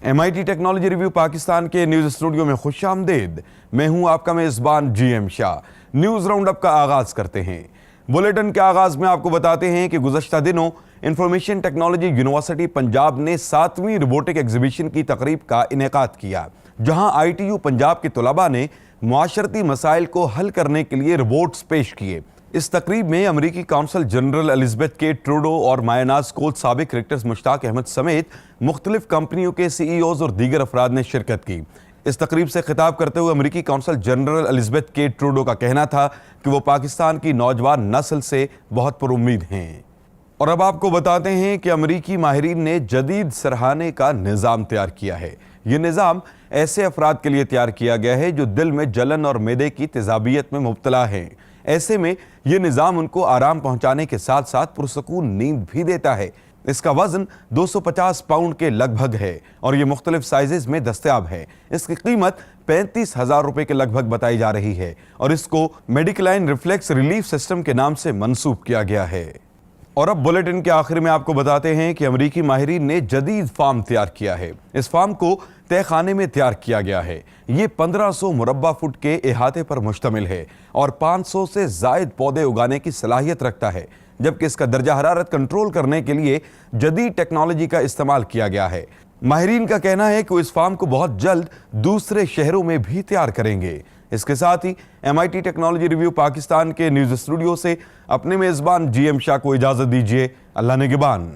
MIT technology review Pakistan के news studio में खुशामदीद। मैं हूं आपका मेज़बान GM Shah. News round up का आगाज़ करते हैं। बुलेटिन के आगाज़ में आपको बताते हैं कि गुज़श्ता दिनों इंफॉर्मेशन टेक्नोलॉजी यूनिवर्सिटी पंजाब ने 7वीं रोबोटिक एग्जीबिशन की तकरीब का इनेकाद किया, जहां ITU पंजाब के तलबा ने मुआशरती मसाइल को हल करने के लिए रोबोट्स पेश किए। इस तकरीब में अमरीकी कौंसल जनरल एलिज़ाबेथ के ट्रूडो और मायनाज कोल साबिक क्रिकेटर्स मुश्ताक अहमद समेत मुख्तलिफ कंपनियों के CEOs और दीगर अफराद ने शिरकत की। इस तकरीब से खिताब करते हुए अमरीकी कौंसल जनरल एलिज़ाबेथ के ट्रूडो का कहना था कि वो पाकिस्तान की नौजवान नस्ल से बहुत पुरुम्मीद हैं। और अब आपको बताते हैं कि अमरीकी माहिरीन ने जदीद सरहाने का निज़ाम तैयार किया है। ये निज़ाम ऐसे अफराद के लिए तैयार किया गया है जो दिल में जलन और मैदे की तेज़ाबियत में मुब्तला हैं। ऐसे में ये निज़ाम उनको आराम पहुंचाने के साथ साथ पुरसकून नींद भी देता है। इसका वजन 250 पाउंड के लगभग है और ये मुख्तलिफ साइजेस में दस्तयाब है। इसकी कीमत 35,000 रुपए के लगभग बताई जा रही है और इसको मेडिक्लाइन रिफ्लेक्स रिलीफ सिस्टम के नाम से मंसूब किया गया है। और अब बुलेटिन के आखिर में आपको बताते हैं कि अमरीकी माहिरीन ने जदीद फार्म तैयार किया है। इस फार्म को तहखाने में तैयार किया गया है। ये 1500 मुरब्बा फुट के इहाते पर मुश्तमिल है और 500 से जायद पौधे उगाने की सलाहियत रखता है, जबकि इसका दर्जा हरारत कंट्रोल करने के लिए जदीद टेक्नोलॉजी का इस्तेमाल किया गया है। माहिरीन का कहना है कि वो इस फार्म को बहुत जल्द दूसरे शहरों में भी तैयार करेंगे। इसके साथ ही MIT टेक्नोलॉजी रिव्यू पाकिस्तान के न्यूज़ स्टूडियो से अपने मेज़बान GM शाह को इजाज़त दीजिए। अल्लाह निगहबान।